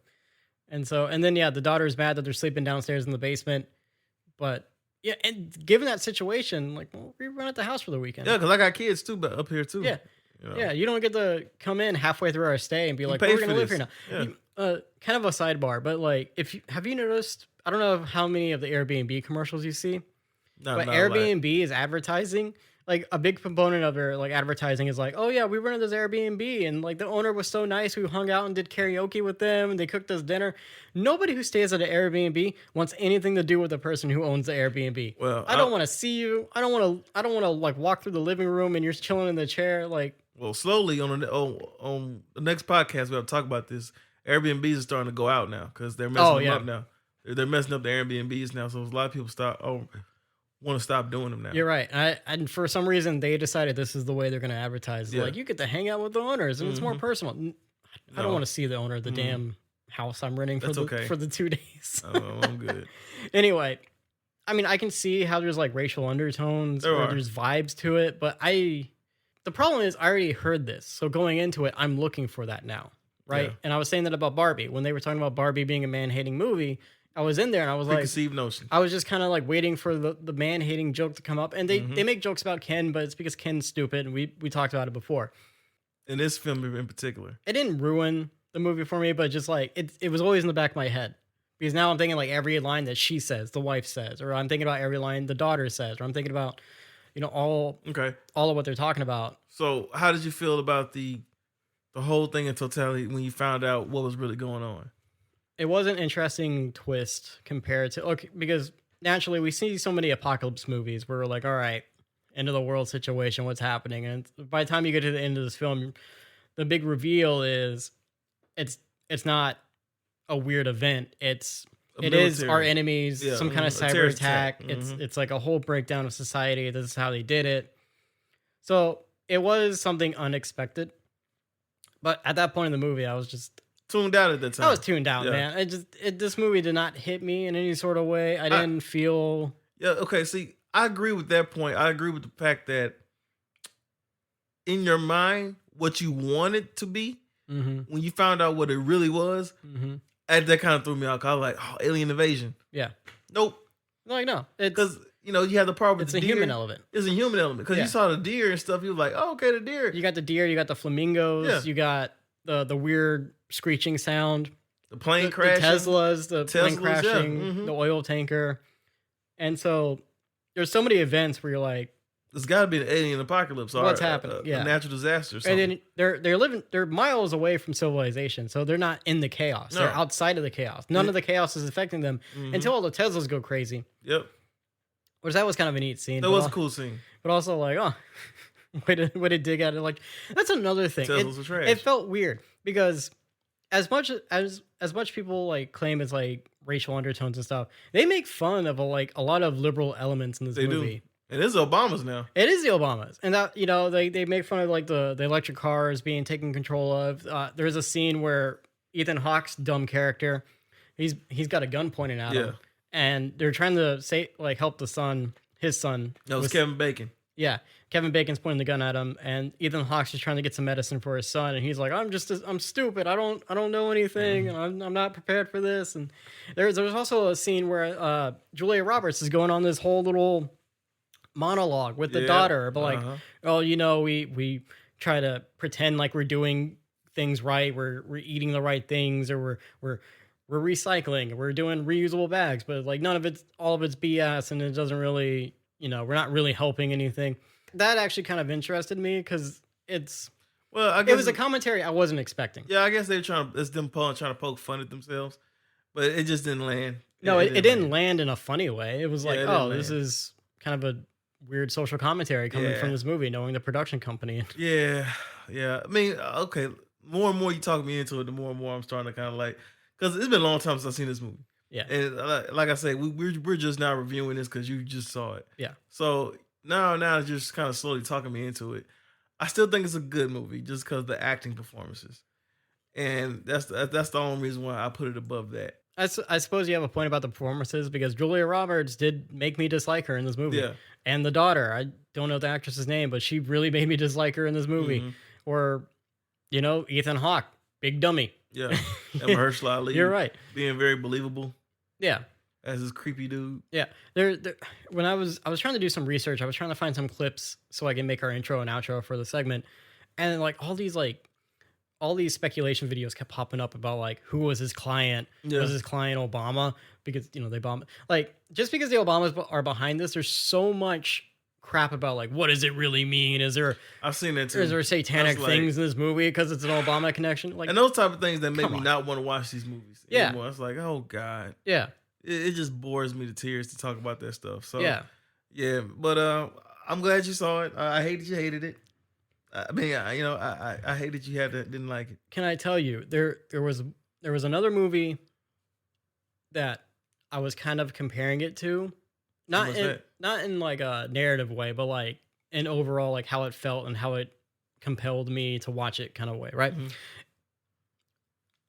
And then the daughter's mad that they're sleeping downstairs in the basement. But yeah, and given that situation, like, well, we rent the house for the weekend. Yeah, because I got kids too, but up here too. Yeah. Yeah, you don't get to come in halfway through our stay and be like, we're gonna live here now. Yeah. Kind of a sidebar, but like, have you noticed? I don't know how many of the Airbnb commercials you see, but Airbnb is advertising. Like a big component of their like advertising is like, oh yeah, we rented this Airbnb and like the owner was so nice. We hung out and did karaoke with them and they cooked us dinner. Nobody who stays at an Airbnb wants anything to do with the person who owns the Airbnb. Well, I don't want to see you. I don't want to like walk through the living room and you're chilling in the chair. Like, well, slowly on the next podcast we'll talk about this. Airbnbs are starting to go out now because they're messing them up now. They're messing up the Airbnbs now. So a lot of people want to stop doing them now. You're right. And for some reason, they decided this is the way they're going to advertise. Like, you get to hang out with the owners, and it's more personal. I don't want to see the owner of the damn house I'm renting for the 2 days. I'm good. Anyway, I mean, I can see how there's like racial undertones or there's vibes to it, but the problem is I already heard this. So going into it, I'm looking for that now, right? Yeah. And I was saying that about Barbie. When they were talking about Barbie being a man-hating movie, I was in there and I was like, preconceived notion. I was just kind of like waiting for the man hating joke to come up, and they make jokes about Ken, but it's because Ken's stupid, and we talked about it before. In this film in particular, it didn't ruin the movie for me, but just like it was always in the back of my head because now I'm thinking like every line that she says, the wife says, or I'm thinking about every line the daughter says, or I'm thinking about all of what they're talking about. So how did you feel about the whole thing in totality when you found out what was really going on? It was an interesting twist compared to because naturally we see so many apocalypse movies where we're like, all right, end of the world situation, what's happening? And by the time you get to the end of this film, the big reveal is it's not a weird event. It is our enemies, some kind of cyber attack. It's like a whole breakdown of society. This is how they did it. So it was something unexpected. But at that point in the movie, I was just tuned out at that time. I was tuned out, man. This movie did not hit me in any sort of way. I didn't feel. Yeah. Okay. See, I agree with that point. I agree with the fact that in your mind, what you wanted to be, when you found out what it really was, that kind of threw me out. I was like, oh, alien invasion. Yeah. Nope. Like, no. Because, you had the problem with it's the a deer. human element. It's a human element. Because you saw the deer and stuff. You were like, oh, okay, the deer. You got the deer. You got the flamingos. You got the weird screeching sound. The plane crashing. The plane crashing. The oil tanker. And so there's so many events where you're like, there's got to be an alien apocalypse. What's happening? A natural disaster. Or something. And then they're miles away from civilization, so they're not in the chaos. No. They're outside of the chaos. None of the chaos is affecting them until all the Teslas go crazy. Yep. Which that was kind of a neat scene. That was a cool scene. But also like, way to dig at it. Like, that's another thing. Teslas were trash. It felt weird because as much people like claim it's like racial undertones and stuff, they make fun of a lot of liberal elements in this movie. Do. And it's Obama's now. It is the Obamas. And that, they make fun of like the electric cars being taken control of. There's a scene where Ethan Hawke's dumb character, he's got a gun pointed at him. And they're trying to help his son. That was Kevin Bacon. Yeah. Kevin Bacon's pointing the gun at him, and Ethan Hawke's just trying to get some medicine for his son, and he's like, I'm stupid. I don't know anything, and I'm not prepared for this. And there's also a scene where Julia Roberts is going on this whole little monologue with the daughter, but we try to pretend like we're doing things right, we're eating the right things, or we're recycling, we're doing reusable bags, but like all of it's BS, and it doesn't really, we're not really helping anything. That actually kind of interested me because it was a commentary I wasn't expecting. Yeah, I guess they're trying to poke fun at themselves, but it just didn't land. No, it didn't land in a funny way. It was like, this is kind of weird social commentary coming from this movie, knowing the production company. Yeah. I mean, okay. More and more you talk me into it, the more and more I'm starting to kind of like, because it's been a long time since I've seen this movie. Yeah. And like I said, we're just now reviewing this because you just saw it. Yeah. So now you're just kind of slowly talking me into it. I still think it's a good movie just because the acting performances, and that's the only reason why I put it above that. I suppose you have a point about the performances because Julia Roberts did make me dislike her in this movie. Yeah. And the daughter, I don't know the actress's name, but she really made me dislike her in this movie. Mm-hmm. Or, Ethan Hawke, big dummy. Yeah. And Mahershala Ali. You're right. Being very believable. Yeah. As this creepy dude. Yeah. When I was trying to do some research, I was trying to find some clips so I can make our intro and outro for the segment. And all these speculation videos kept popping up about like who was his client. Yeah. Was his client Obama? Because they bomb like just because the Obamas are behind this, there's so much crap about like what does it really mean? I've seen that too. Is there satanic things in this movie because it's an Obama connection? Like, and those type of things that make me not want to watch these movies Yeah. anymore. It's like, oh God. Yeah. It just bores me to tears to talk about that stuff. So Yeah. But I'm glad you saw it. I hate that you hated it. I mean, I hate that you didn't like it. Can I tell you there was another movie that I was kind of comparing it to, not in like a narrative way, but like in overall like how it felt and how it compelled me to watch it kind of way, right? Mm-hmm.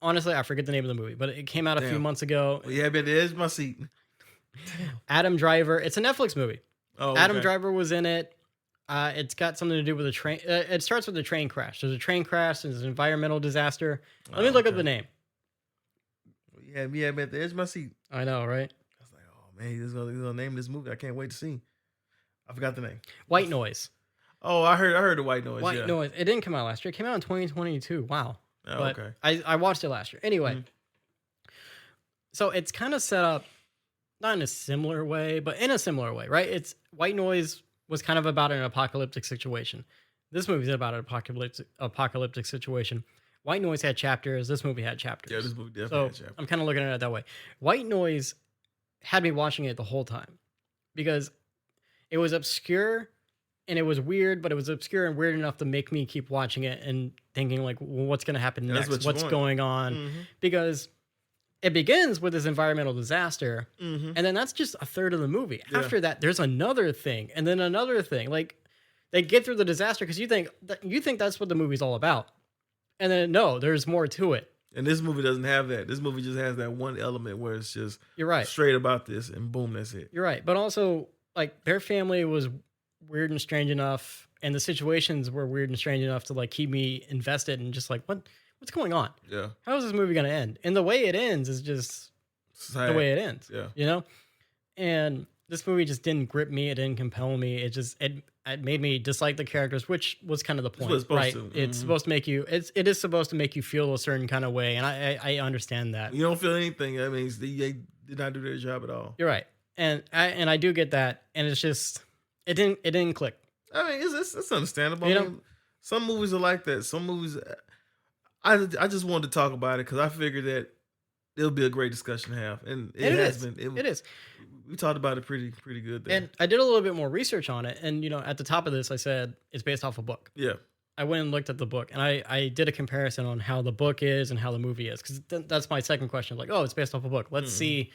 Honestly, I forget the name of the movie, but it came out a few months ago. Well, yeah, but it is my seat. Adam Driver. It's a Netflix movie. Oh, okay. Adam Driver was in it. It's got something to do with a train. It starts with a train crash. There's a train crash. There's an environmental disaster. Let me look up the name. Yeah, but there's my seat. I know, right? I was like, oh man, he's gonna name this movie. I can't wait to see. I forgot the name. White Noise. Oh, I heard the White Noise. White Noise. It didn't come out last year. It came out in 2022. Wow. Oh, but okay. I watched it last year. Anyway, so it's kind of set up not in a similar way, but in a similar way, right? It's White Noise was kind of about an apocalyptic situation. This movie's about an apocalyptic situation. White Noise had chapters. This movie had chapters. Yeah, this movie definitely had chapters. I'm kind of looking at it that way. White Noise had me watching it the whole time because it was obscure and it was weird, but it was obscure and weird enough to make me keep watching it and thinking like, well, what's going to happen next? What's going on? Mm-hmm. Because it begins with this environmental disaster, and then that's just a third of the movie. Yeah. After that, there's another thing, and then another thing. Like they get through the disaster because you think that's what the movie's all about, and then no, there's more to it. And this movie doesn't have that. This movie just has that one element where it's just you're right, straight about this, and boom, that's it. You're right, but also like their family was weird and strange enough, and the situations were weird and strange enough to like keep me invested and just like what's going on? Yeah. How is this movie going to end? And the way it ends is just the way it ends. Yeah. You know? And this movie just didn't grip me. It didn't compel me. It just, it made me dislike the characters, which was kind of the point, right? It's supposed to make you, it is supposed to make you feel a certain kind of way. And I understand that. You don't feel anything. That means they did not do their job at all. You're right. And I do get that. And it's just, it didn't click. I mean, it's understandable. You know? I mean, some movies are like that. Some movies, I just wanted to talk about it because I figured that it'll be a great discussion to have, and it has been. It is. We talked about it pretty good there. And I did a little bit more research on it, and at the top of this, I said it's based off a book. Yeah. I went and looked at the book, and I did a comparison on how the book is and how the movie is, because that's my second question. Like, oh, it's based off a book. Let's see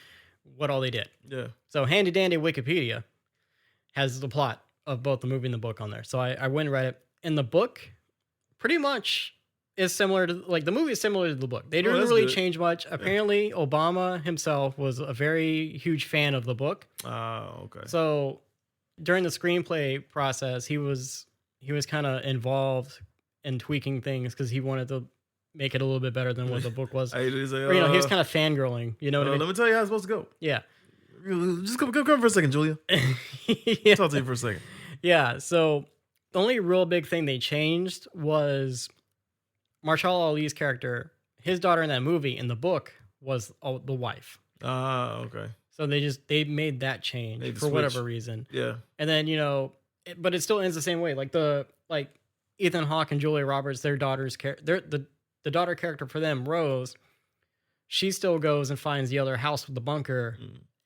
what all they did. Yeah. So handy dandy Wikipedia has the plot of both the movie and the book on there. So I went and read it. And the book pretty much is similar to, like, the movie is similar to the book. They didn't really change much. Apparently, Obama himself was a very huge fan of the book. Oh, okay. So during the screenplay process, he was kind of involved in tweaking things because he wanted to make it a little bit better than what the book was. Or, he was kind of fangirling. You know what I mean? Let me tell you how it's supposed to go. Yeah. Just come for a second, Julia. Yeah. Talk to you for a second. Yeah. So the only real big thing they changed was Mahershala Ali's character. His daughter in that movie, in the book, was the wife. Okay. So they made that change for whatever reason. Yeah. And then, but it still ends the same way. Like Ethan Hawke and Julia Roberts, their daughter's the daughter character for them, Rose, she still goes and finds the other house with the bunker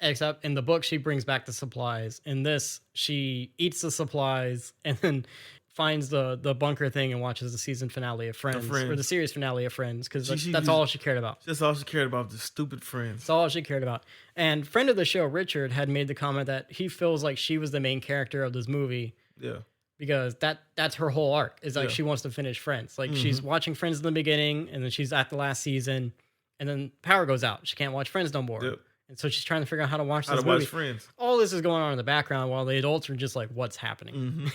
Except in the book, she brings back the supplies. In this, she eats the supplies and then finds the bunker thing and watches the season finale of Friends. Or the series finale of Friends, because that's all she cared about. That's all she cared about, the stupid Friends. That's all she cared about. And friend of the show, Richard, had made the comment that he feels like she was the main character of this movie. Yeah. Because that's her whole arc, is like she wants to finish Friends. Like she's watching Friends in the beginning, and then she's at the last season, and then power goes out. She can't watch Friends no more. Yep. And so she's trying to figure out how to watch this movie. Watch Friends. All this is going on in the background while the adults are just like, what's happening?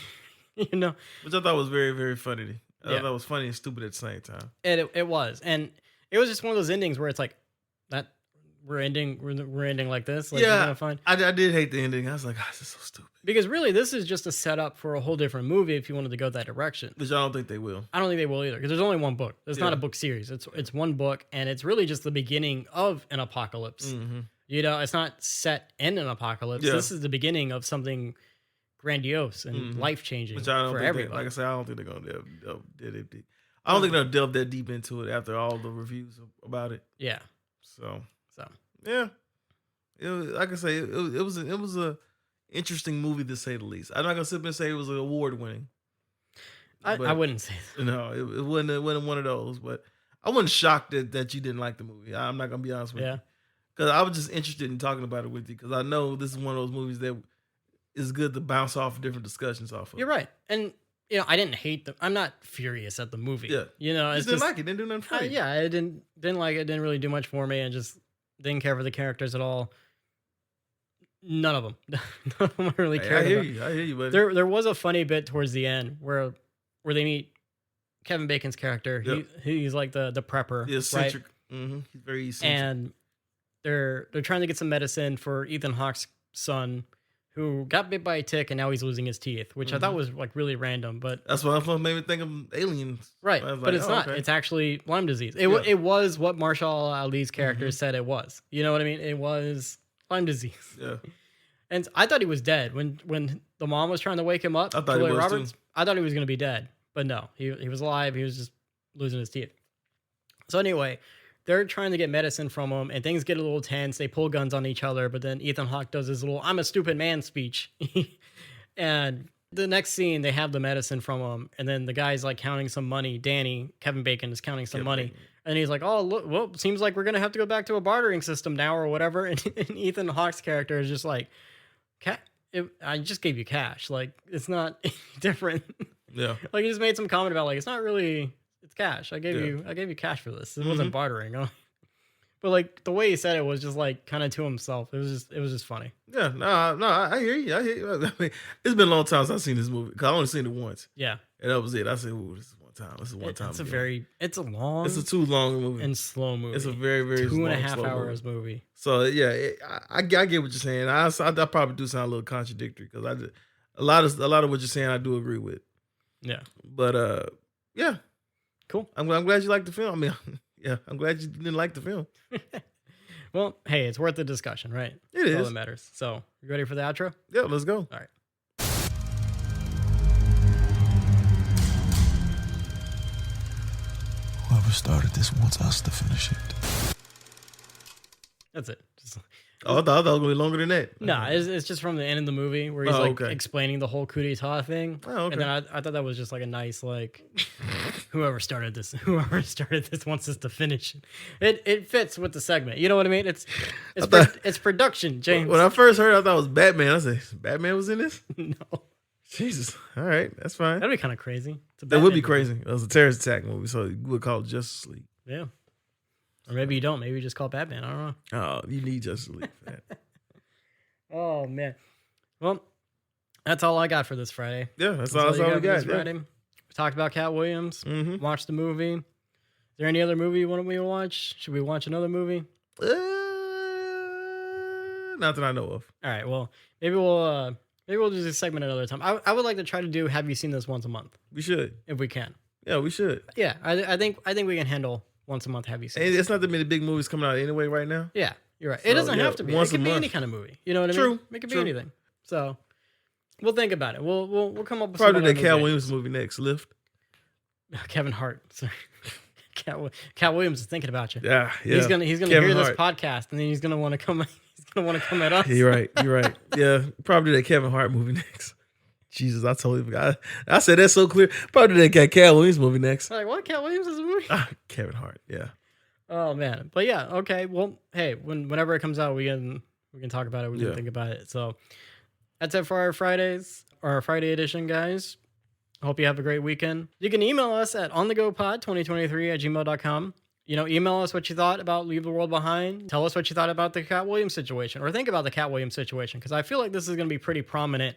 You know? Which I thought was very, very funny. I thought it was funny and stupid at the same time. And it was. And it was just one of those endings where it's like, that we're ending like this. Like, yeah, fun. I did hate the ending. I was like, this is so stupid. Because really, this is just a setup for a whole different movie if you wanted to go that direction. Which I don't think they will. I don't think they will either, because there's only one book. It's not a book series. It's one book, and it's really just the beginning of an apocalypse. You know, it's not set in an apocalypse. This is the beginning of something grandiose and life-changing for everybody. Like I said, I don't think they're going to delve deep. I don't think they'll delve that deep into it after all the reviews about it. Yeah. So yeah. It was, like I say, it was a interesting movie to say the least. I'm not gonna sit there and say it was an award winning. I wouldn't say that. No, it wasn't one of those. But I wasn't shocked that you didn't like the movie. I'm not gonna be honest with you. Because I was just interested in talking about it with you, because I know this is one of those movies that is good to bounce off different discussions off of. You're right. And you know, I didn't hate I'm not furious at the movie. Yeah. You know, it's just didn't like it, didn't do nothing for you. I didn't like it, didn't really do much for me, and just didn't care for the characters at all. None of them. None of them I really cared about. I hear you, buddy. There was a funny bit towards the end where they meet Kevin Bacon's character. Yep. He's like the prepper. The eccentric. Right? He's very eccentric. And they're trying to get some medicine for Ethan Hawke's son, who got bit by a tick and now he's losing his teeth, which I thought was like really random. But that's what made me think of aliens. Right. But it's not. Okay. It's actually Lyme disease. It was what Marshall Ali's character said it was. You know what I mean? It was Lyme disease. Yeah. And I thought he was dead when the mom was trying to wake him up. I thought he was Roberts, too. I thought he was going to be dead, but no, he was alive. He was just losing his teeth. So anyway, they're trying to get medicine from him, and things get a little tense. They pull guns on each other, but then Ethan Hawke does his little "I'm a stupid man" speech. And the next scene, they have the medicine from him, and then the guy's like counting some money. Kevin Bacon is counting some money. And he's like, "Oh, look, well, seems like we're going to have to go back to a bartering system now or whatever." And Ethan Hawke's character is just like, I just gave you cash. Like, it's not different. Yeah. Like, he just made some comment about, like, it's not really, it's cash. I gave you cash for this. It wasn't bartering. But like the way he said it was just like kind of to himself. It was just funny. Yeah, no, I hear you. I mean, it's been a long time since I've seen this movie, because I only seen it once. Yeah. And that was it. I said, "Ooh, this is one time. This is one time." It's a too long movie and slow movie. It's a very, very 2.5 hours movie. So yeah, I get what you're saying. I probably do sound a little contradictory, because a lot of what you're saying I do agree with. Yeah. But yeah, cool. I'm glad you liked the film. I mean, yeah, I'm glad you didn't like the film. Well, hey, it's worth the discussion, right? It is. All that matters. So, you ready for the outro? Yeah, let's go. All right. Whoever started this wants us to finish it. That's it. I thought it was going to be longer than that. No, it's just from the end of the movie where he's explaining the whole coup d'etat thing. Oh, okay. And then I thought that was just like a nice, like, whoever started this wants us to finish it. It fits with the segment. You know what I mean? It's production, James. When I first heard it, I thought it was Batman. I said, Batman was in this? No. Jesus. All right. That's fine. That'd be kind of crazy. That would be crazy. It was a terrorist attack movie, so you would call it Justice League. Yeah. Or maybe you don't. Maybe you just call it Batman. I don't know. Oh, you need Justice League for that. Oh, man. Well, that's all I got for this Friday. Yeah, that's all we got. This Friday. We talked about Katt Williams. Mm-hmm. Watched the movie. Is there any other movie you want me to watch? Should we watch another movie? Not that I know of. All right. Well, maybe we'll do this segment another time. I would like to try to do Have You Seen This once a month? We should. If we can. Yeah, we should. Yeah, I think we can handle once a month. Have You Seen This? It's not that many big movies coming out anyway right now. Yeah, you're right. So, it doesn't have to be. It can be any kind of movie. You know what I mean? It can be anything. So we'll think about it. We'll come up with probably that Katt Williams movie next. Lift. Kevin Hart. Sorry. Katt Williams is thinking about you. Yeah. He's gonna hear this podcast, and then he's gonna want to come. don't want to come at us. You're right. You're right. Yeah, probably that Kevin Hart movie next. Jesus, I totally forgot. I said that so clear. Probably that Cat Williams movie next. Like, what? Cat Williams is a movie? Kevin Hart. Yeah. Oh man, but yeah, okay. Well, hey, whenever it comes out, we can talk about it. We can think about it. So that's it for our Fridays or our Friday edition, guys. Hope you have a great weekend. You can email us at onthegopod2023@gmail.com. Email us what you thought about Leave the World Behind. Tell us what you thought about the Katt Williams situation, or think about the Katt Williams situation, because I feel like this is going to be pretty prominent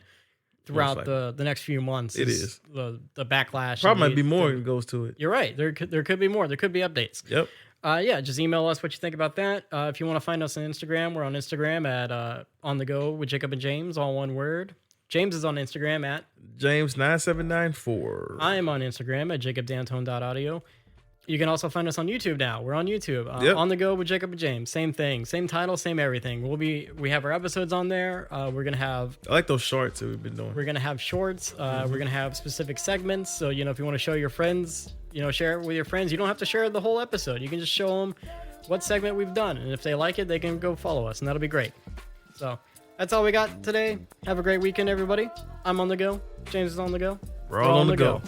throughout the next few months. It is the backlash. Probably might be more that goes to it. You're right. There could be more. There could be updates. Yep. Just email us what you think about that. If you want to find us on Instagram, we're on Instagram at On The Go with Jacob and James, all one word. James is on Instagram at James9794. I am on Instagram at jacobdantone.audio. You can also find us on YouTube now. We're on YouTube. On The Go with Jacob and James. Same thing. Same title, same everything. We have our episodes on there. We're going to have... I like those shorts that we've been doing. We're going to have shorts. We're going to have specific segments. So, if you want to show your friends, share it with your friends. You don't have to share the whole episode. You can just show them what segment we've done. And if they like it, they can go follow us. And that'll be great. So, that's all we got today. Have a great weekend, everybody. I'm on the go. James is on the go. We're all on the go.